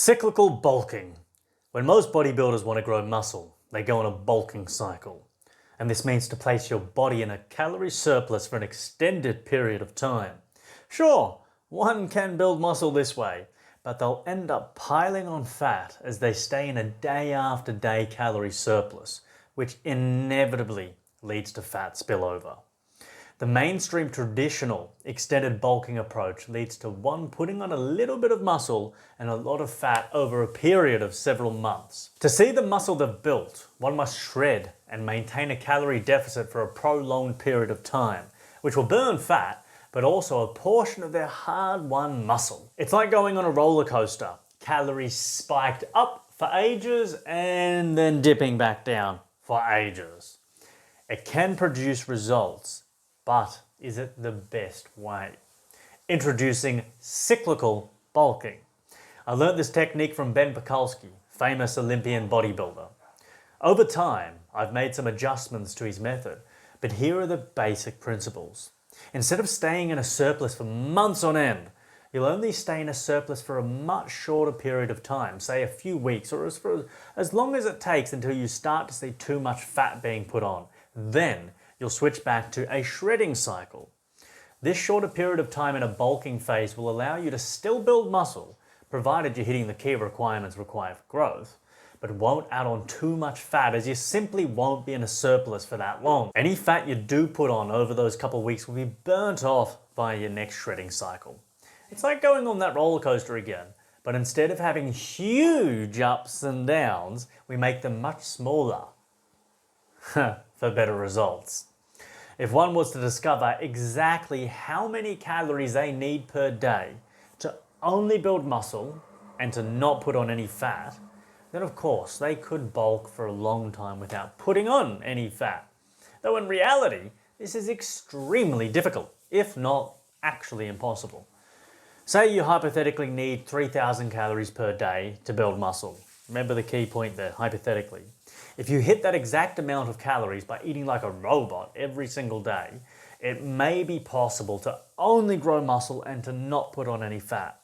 Cyclical bulking. When most bodybuilders want to grow muscle, they go on a bulking cycle. And this means to place your body in a calorie surplus for an extended period of time. Sure, one can build muscle this way, but they'll end up piling on fat as they stay in a day after day calorie surplus, which inevitably leads to fat spillover. The mainstream traditional extended bulking approach leads to one putting on a little bit of muscle and a lot of fat over a period of several months. To see the muscle they've built, one must shred and maintain a calorie deficit for a prolonged period of time, which will burn fat, but also a portion of their hard-won muscle. It's like going on a roller coaster. Calories spiked up for ages and then dipping back down for ages. It can produce results, but is it the best way? Introducing cyclical bulking. I learned this technique from Ben Pakulski, famous Olympian bodybuilder. Over time, I've made some adjustments to his method, but here are the basic principles. Instead of staying in a surplus for months on end, you'll only stay in a surplus for a much shorter period of time, say a few weeks, or as long as it takes until you start to see too much fat being put on. Then you'll switch back to a shredding cycle. This shorter period of time in a bulking phase will allow you to still build muscle, provided you're hitting the key requirements required for growth, but won't add on too much fat as you simply won't be in a surplus for that long. Any fat you do put on over those couple of weeks will be burnt off by your next shredding cycle. It's like going on that roller coaster again, but instead of having huge ups and downs, we make them much smaller for better results. If one was to discover exactly how many calories they need per day to only build muscle and to not put on any fat, then of course they could bulk for a long time without putting on any fat. Though in reality, this is extremely difficult, if not actually impossible. Say you hypothetically need 3,000 calories per day to build muscle. Remember the key point there, hypothetically. If you hit that exact amount of calories by eating like a robot every single day, it may be possible to only grow muscle and to not put on any fat.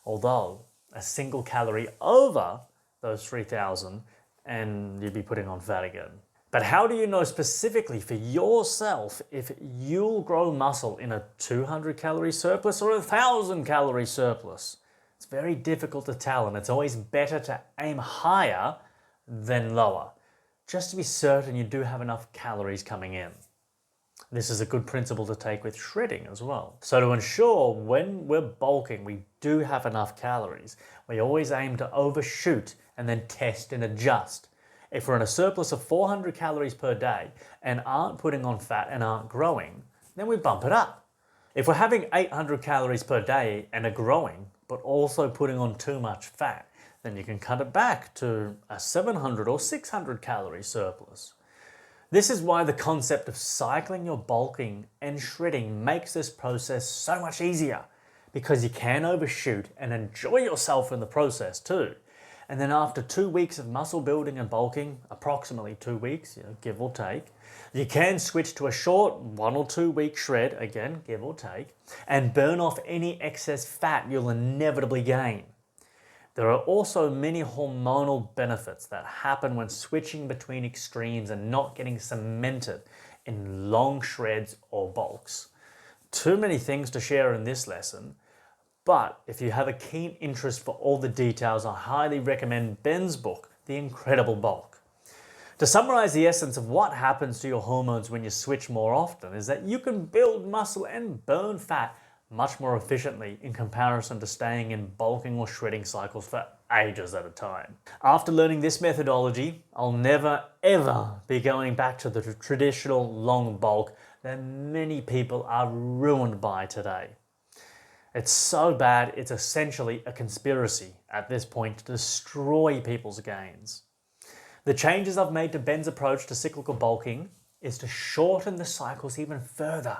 Although, a single calorie over those 3,000 and you'd be putting on fat again. But how do you know specifically for yourself if you'll grow muscle in a 200 calorie surplus or a 1,000 calorie surplus? It's very difficult to tell, and it's always better to aim higher than lower, just to be certain you do have enough calories coming in. This is a good principle to take with shredding as well. So to ensure when we're bulking we do have enough calories, we always aim to overshoot and then test and adjust. If we're in a surplus of 400 calories per day and aren't putting on fat and aren't growing, then we bump it up. If we're having 800 calories per day and are growing, but also putting on too much fat, then you can cut it back to a 700 or 600 calorie surplus. This is why the concept of cycling your bulking and shredding makes this process so much easier, because you can overshoot and enjoy yourself in the process too. And then after 2 weeks of muscle building and bulking, approximately 2 weeks, give or take, you can switch to a short 1 or 2 week shred, again, give or take, and burn off any excess fat you'll inevitably gain. There are also many hormonal benefits that happen when switching between extremes and not getting cemented in long shreds or bulks. Too many things to share in this lesson, but if you have a keen interest for all the details, I highly recommend Ben's book, The Incredible Bulk. To summarize the essence of what happens to your hormones when you switch more often is that you can build muscle and burn fat much more efficiently in comparison to staying in bulking or shredding cycles for ages at a time. After learning this methodology, I'll never ever be going back to the traditional long bulk that many people are ruined by today. It's so bad, it's essentially a conspiracy at this point to destroy people's gains. The changes I've made to Ben's approach to cyclical bulking is to shorten the cycles even further